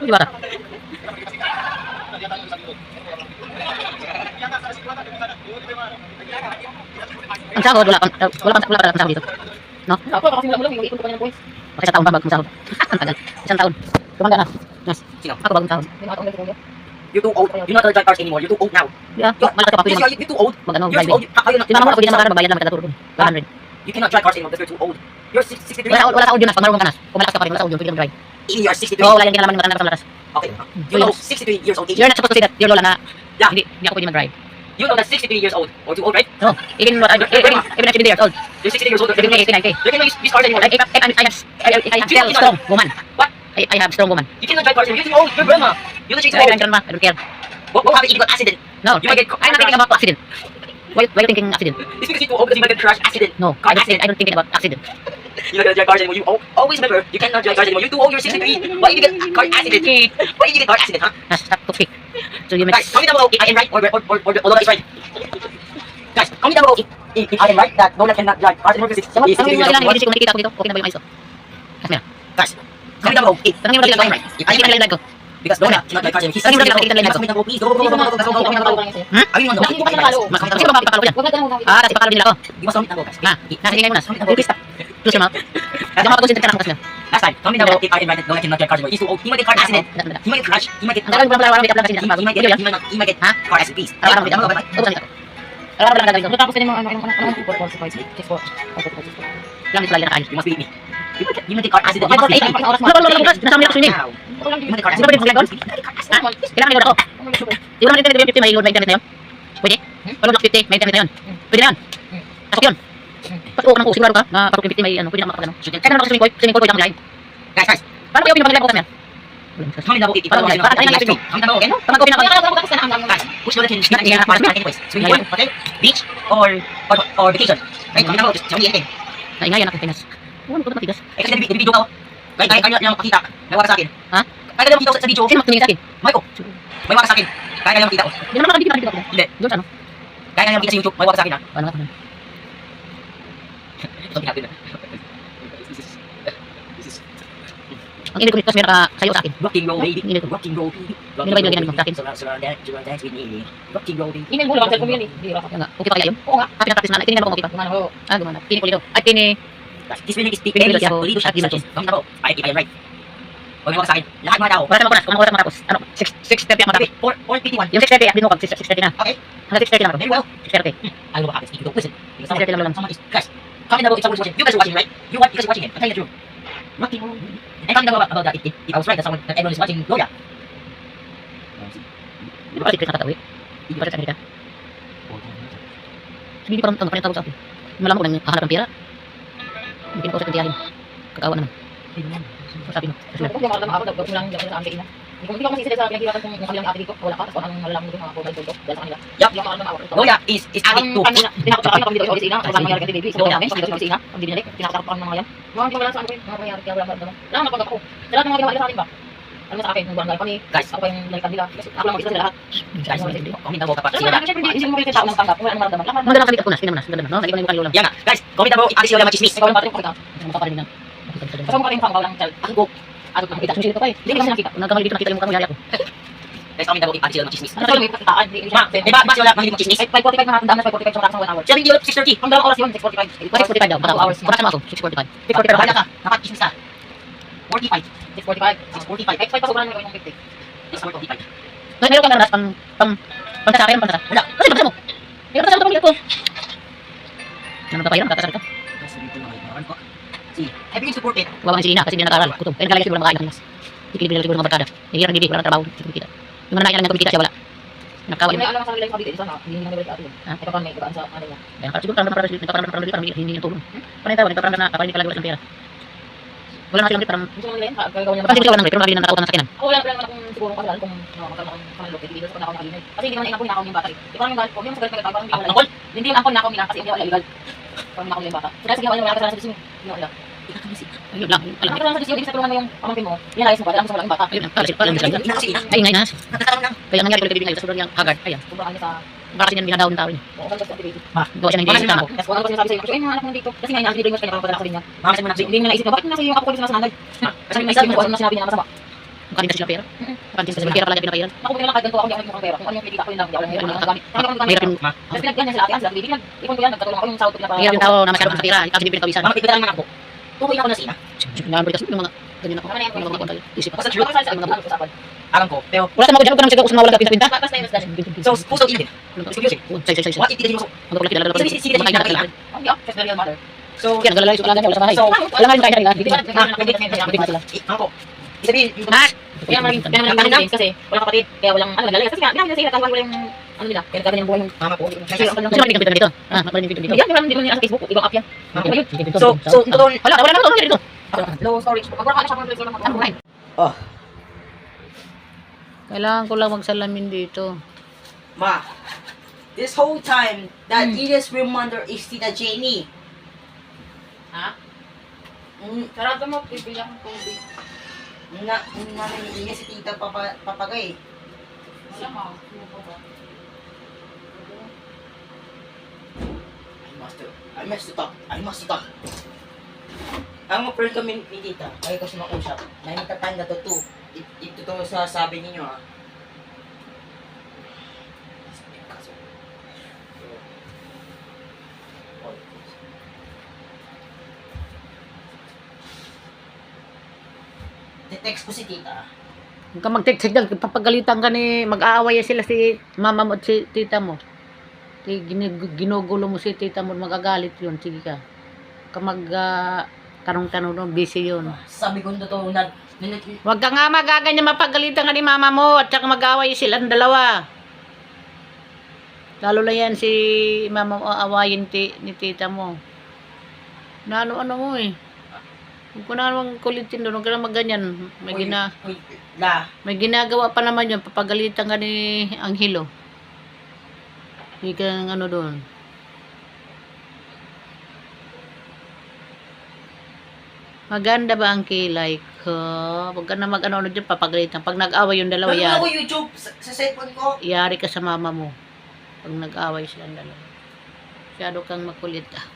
Di ba? Ang sahod, wala pa sahod dito. No? Ako, kasi mula may ipon ko pa niya ng boys. Baka isang taon pa bago sahod. Ang tagal. Isang taon. Tumanda na. Yes. Sino? Ako bagong sahod. May mga taong ganito. You're too old. You're not gonna drive cars anymore. You're too old now. Yeah. Malakas ka pa. Pwede You're too old. mag-ano, You're too driving. old. How you not? Si mama mo, pwede na magbayad na magkaturo. 100. You cannot drive cars anymore because you're too old. You're 63 Wala now. wala sa audio na. Pag marunong ka na. Kung malakas ka pa rin, wala sa audio. Pwede kang drive. Even you're 63. Oo, wala yung kinalaman yung matanda sa malakas. Okay. You know 63 years old. You're not supposed to say that. Your lola na. Yeah. Hindi ako pwede mag-drive. You know that 63 years old or too old, right? No. Even at 70 years old. You're 60 years old. Even 89K. You cannot use cars anymore. I have still strong woman. What? I have strong woman. You cannot drive cars anymore. You're too old. You're grandma. You're the I old. don't care. What happened if you got accident? No. You might get I'm not thinking about accident. Why are you thinking accident? It's because you're too old because you might get crash accident. No. Car I accident. don't think about accident. You're not gonna drive cars anymore. You always remember, you cannot drive cars anymore. You're too old. You're 63. Why did you get car accident? Why did you get car accident, huh? Stop to speak. So you Guys, mix. comment down below if I am right or Lola is right. Guys, comment down below if I am right that Lola cannot drive cars anymore because it's Tanong 63 mo years sila old. ng hindi ko nakikita ko dito. Okay na ba yung ayos? Kamera. Guys, comment down below if Tanongin mo sila I am ng right. If I hindi am ko right, nakikita ko. because Lola cannot drive cars anymore. He's Tanongin mo 63 sila years nakikita old. nila Comment down below, please. Go. I really want to know. Hindi ko pa nakalo. Sino ba makikipakalo ko dyan? Huwag na mo. Ah, kasi pakalo nila ako. You must comment down below, guys. Ha? Nasa ingay mo na. Please stop. Close your mouth. Hindi ako mapag-concentrate ka na bukas na. Last time, comment down below if I am right that Lola cannot drive cars anymore. He's too old. He might get car accident. He might get crash. He might get. Ang tagal ko lang make up lang kasi He nakabago. might Video yan. get car accident. Please. Araw-araw kita. Comment down below, bye-bye. Ubus na kita. Araw-araw lang gagawin ko. Tapos din mo ano Lang dito lagi nakaalis. You must believe me. You might get car accident. You Wala, must believe me. wala, bukas. Nasama niya ako swimming. Now. You might get car Sino ba accident. din mag-lag Ha? Kailangan may load ako. Siguro naman internet 50 may load na internet na yun. Pwede? Pag load 50 may internet na yun. Pwede na yun. Pasok yun. Pasok ko ng sigurado ka na pag 50 may ano, pwede na makapag ano. Kahit naman ako sa swimming pool pwede ako mag-live. Guys. Paano ko yung pinapag-live ako kami? Comment down below if Paano Lola mag-live? cannot Parang drive tayo cars anymore. Comment down below, okay? Pag mag-open ako. Guys, which Lola can not cars anyways? Swimming pool, okay? Beach or vacation. Right? Comment down below, just tell me anything. Naingayan ako Pinas. Ano ko matigas? Eh kasi nabibidyo ka ako. Kaya lang makita. May waka sa akin. Ha? Kaya lang makita sa video. Sino magtumingin sa akin? Michael. May waka sa akin. Kaya lang makita ko. Hindi naman nakabigit ako. Hindi. Doon sa ano? Kaya lang makita sa YouTube. May waka sa akin ha. Paano nga? Ito natin na. Ang init ko nito, meron ka sayo sa akin. Rocking roll baby. Init ko. Rocking roll baby. Ano ba yung ginamit mo sa akin? Dance with me. Rocking roll baby. Email mo lang, cellphone mo yan eh. Hindi Kaya nga, okay pa kaya yun? Oo nga. Ah, pinapractice mo na. Tinignan mo kung okay pa. Gumana ko. Ah, gumana. Pini ko dito. Ay, pini. This really is very Lido shot Sanchez. Comment down below. If I am right. Huwag may waka sa akin. Lahat mga tao. Wala sa mga kunas. Kung oras matapos. Ano? 6:30 ako matapos. 4:51. Yung 6:30, din mo pag 6:30 na. Okay. Hanggang 6:30 na ako. Very well. 6:30. I know what happens if you don't listen. Because 6:30 lang lang. someone is guys. Comment down below if someone is watching. You guys are watching, right? You want because you're watching it. I'm telling you the truth. Rocking roll. And comment down below about that if I was right that someone that everyone is watching Lola. Hindi ba kasi Chris nakatawi? Hindi ba sa Amerika? Hindi parang tawag sa akin. Malaman ko nang hahanap ng pera. Hindi pinag-usap ng tiyahin. Kakawa naman. Sabi mo. Kung yung makakita ako, gawin lang yung sa akin na. Hindi ko masisisi sa pinag-iwatan kung yung kanilang ate dito. Wala ka, tapos anong malalaman mo doon mga profile photo dahil sa kanila. Yup. Hindi ako makakita ng Lola is addict to. Tinakot sa kanila, pag dito sa ina, kung saan mangyari kay baby. Siguro namin, pag dito sa ina, pag di binalik, tinakot ako ng mga yan. Mga hindi wala sa ano ko yun, mga mangyari, kaya wala maramdaman. Wala nang napagod ako. Sa lahat ng mga ginawa nila sa akin ba? Ano sa akin, yung barangay kami, Guys. ako pa yung nalikan nila. Ako lang mag-isa sila lahat. Guys, comment down below kapag Kasi si Lola. siyempre, hindi mo rin tao ng tanggap, kung wala nang maramdaman. Maganda lang sa likat ko na. Tingnan mo na. Ganda naman. No? Nalikan mo yung Yan nga. Guys, comment down below if si Lola machismis. Ikaw lang pati yung pakita. Mukha pa rin lang. Kasi mukha rin yung lang, child. Ako, ako nakita. Susi dito pa eh. Hindi ko kasi nakita. Nagkamali dito nakita yung mukha mo yari ako. Guys, comment down below if si Lola machismis. Ano sa'yo may pakitaan, hindi Ma, diba si Lola mahilig machismis? Ay, 5:45 na natandaan na 5:45 sa mataas ng 1 hour. Siya rin Lola 6:30. Ang dalawang oras yun, 6:45. 6:45 daw. 2 hours. Oras mo ako. 6:45. 6:45 pero kaya ka. Dapat chismis ka. 45. 6:45. 45. Ay, 5 pa sobrang gawin ng 50. 6:45. Meron kang karanas pang sasakyan, pang sasakyan. Wala. Kasi basta mo. Meron ka sa likat ko. Ano ba pahiram? Kakasal ka? See, everything support it. Wawa nga si Lina kasi hindi na nag-aaral. Kutom. Kaya nakalagay siguro makain ng Ikilibili siguro ng mga barkada. Hirang hindi. Wala nang trabaho. Hindi kumikita. Yung mananayan lang niya kumikita siya wala. Nakakawa Hindi niya. may alam sa kanila yung kabili, isa na, hindi nang balik ate. Ha? Ay, paano may bagaan sa ano niya. Kaya siguro nagpaparamdam parang hindi niya tulong. Panay tao, nagpaparamdam na kapag hindi pala ng pera. Wala na silang parang Gusto mo nila yun, gagawin niya. kapag hindi siya ng pero nabili ng nakautan ng sakinan. Ako wala naman akong siguro kasalan kung magkaroon ako ng kanilog, hindi ko na ako nakalimay. Kasi hindi naman inangko nakaw yung bata eh. Di parang yung galit ko, yung sa galit na parang hindi wala. Angkol? Hindi yung angkol nakaw nila kasi hindi wala illegal. Parang nakaw yung bata. So dahil sa ginawa nila wala kasalanan sa bisyo, hindi wala. Ayun lang. Ang kasalanan sa bisyo, hindi sa tulungan mo yung pamangkin mo, nilayas mo ba, alam mo sa wala yung bata. Ayun lang. Parang bisa. Ina kasi ina. Ay, ngay na. Nagkakaroon lang. Kaya ang nangyari kay Bibi ngayon sa sobrang niyang haggard. Ayan. Kumbakan niya sa, Baka kasi niyan binadaw ng tao niya. oo, ganito sa activity. Gawa siya ng hindi tama. Tapos kung ano pa sinasabi sa'yo, ay mga anak mo dito. Kasi nga, inaasibigay mo sa kanya para padala sa kanya. Mama, sabi mo na Hindi mo naisip na, bakit nasa yung ako ko yung sinasanagad? Sabi Sabi mo mo, isa isip mo, ano na sinabi niya na masama. Makarin kasi sila pera. Makarin kasi sila pera pala niya pinapayaran. Ako lang kahit ganito ako, hindi ako mukhang pera. Kung ano yung pinili ko, yun lang. Hindi ako lang nagagamit. Mahirap yung, Tapos pinagyan niya sila ate, sila bibigyan. Ipon ko yan, nagkatulong ako yung sahod ko pinapa. mahirap yung tao na masyado sa pera. Kasi hindi pinagkawisan. Mama, ipagdala naman ako. Tukoy na ako na sina. Naman kasi yung mga ganyan ako. Yung mga kontal. Isip ako. Basta Ano true. sa mga mga usapan? Alam ko. Pero, Wala sa mga dyan. Huwag ka naman sigaw kung mawala ka pinta-pinta. Basta yun, basta. so, who's the innocent? Excuse me. Say. What if it is you? Ang wala kilala. Sige, Matay na kilala. Hindi ako, just the real mother. So, Kaya naglalala yung wala niya. Wala sa bahay. So, Wala nga yung kaya nila. Hindi na sila. Ako. Isabihin, yung Ha? Kaya naman yung kasi walang kapatid, kaya walang ano naglalaya. Kasi nga, ginamit niya sila, wala yung ano nila. Kaya nagkakaroon yung buhay yung mama ko. kasi ang Sino ba yung dito? Ah, maparin yung dito. Yan, hindi mo nila sa Facebook, ibang app yan. So, totoo. Wala na to. Dito. Low storage. Pag wala ka na siya, pag wala ka na. Oh, Kailangan ko lang magsalamin dito. ma. This whole time, that Edith's real mother is Tita Jenny. Ha? Mm, Sarado mo, bibili akong tubig. namin ni si Tita Papagay. Siya ma. I must talk. Ang mga friend kami ni Tita, kaya kasi makusap. Nahinitapan na to too. Ito to sa sabi ninyo ha. Text ko si Tita. Huwag ka mag-text dyan. Papagalitan ka ni... Mag-aaway sila si mama mo at si tita mo. Ginugulo mo si tita mo. Magagalit yun. Sige ka. Huwag ka tanong-tanong doon. Busy yun. Sabi ko totoo na Huwag ka nga magaganyan mapagalitan ka ni mama mo. At saka mag-aaway silang dalawa. Lalo na yan si mama mo aawayin ni tita mo. Na ano mo eh. Huwag ko na naman kulitin doon. Huwag ka na magganyan. May ginagawa pa naman yun. Papagalitan ka ni Anghelo. Hindi ka ng ano doon. Maganda ba ang kilay ko? Huwag ka na mag-ano dyan. Papagalitan. Pag nag-away yung dalawa, Nanonood ako YouTube sa cellphone ko. yari ka sa mama mo. Pag nag-away silang dalawa. Masyado kang makulit ah.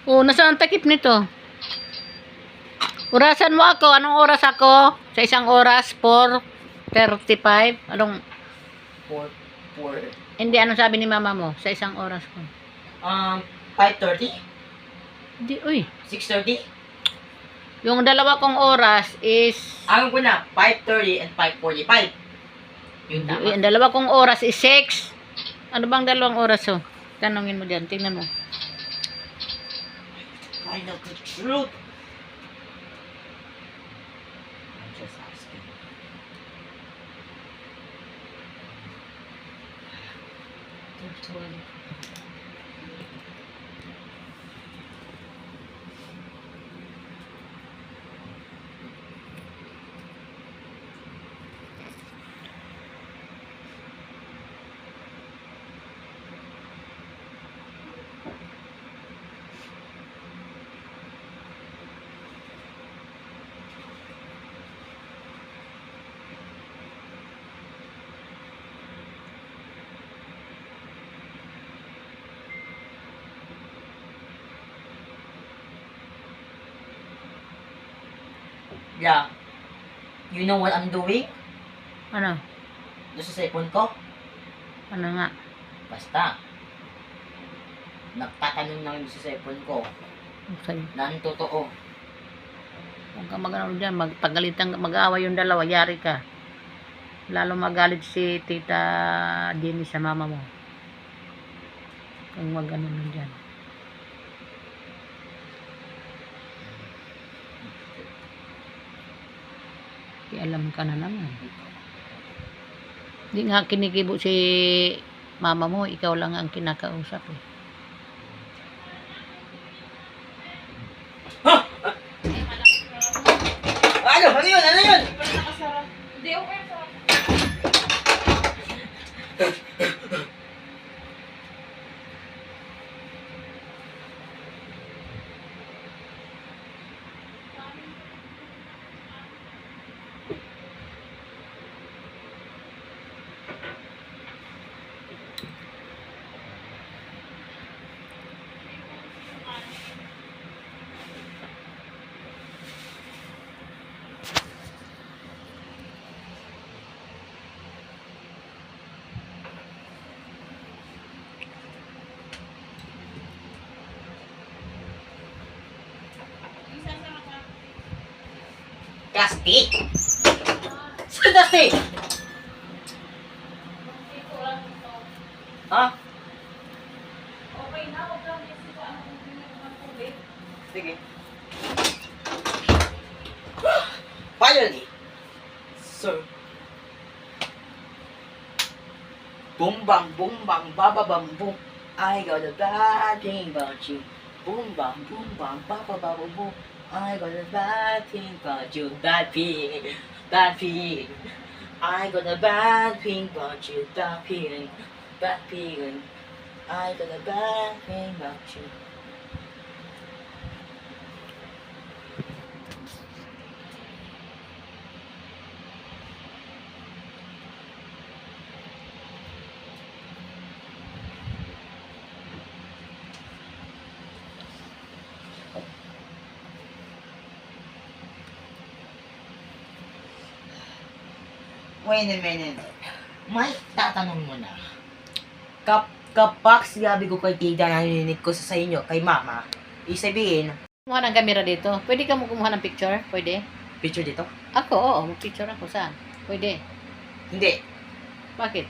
Oh, nasaan ang takip nito? Orasan mo ako. Anong oras ako? Sa isang oras? 4:35? Anong? 4. Hindi, anong sabi ni mama mo? Sa isang oras ko. 5:30? Hindi, uy. 6:30? Yung dalawa kong oras is... Alam ko na, 5:30 and 5:45. Yun Uy, tama. ang dalawa kong oras is 6. Ano bang dalawang oras oh? Tanongin mo dyan. Tingnan mo. I know the truth. I'm just asking. Yeah. You know what I'm doing? Ano? Doon sa cellphone ko? Ano nga? Basta. Nagtatanong na yun sa cellphone ko. Okay. Na ang totoo. Huwag ka mag-ano dyan. Magpagalitan, mag-aaway yung dalawa. Yari ka. Lalo magalit si Tita Jenny sa mama mo. Kung mag-ano nun dyan. Alam ka na naman. Hindi nga kinikibo si mama mo. Ikaw lang ang kinakausap eh. Hindi, okay sa Dusty! Saan Dusty? Ha? Okay na, huwag lang kasi sa ano kung ng tubig. Sige. Finally! Sir. Boom bang, baba bam boom. I got a bad thing about you. Boom bang, baba bam boom. I got a bad thing about you. Bad thing, bad thing. I got a bad thing about you. Bad feeling, bad feeling. I got a bad thing about you. Wait a minute. May tatanong mo na. Kapag sabi ko kay tita na narinig ko sa inyo, kay mama, isabihin, Kumuha ng camera dito. Pwede ka mo kumuha ng picture? Pwede? picture dito? Ako, oo. Mag-picture ako. Saan? Pwede. Hindi. Bakit?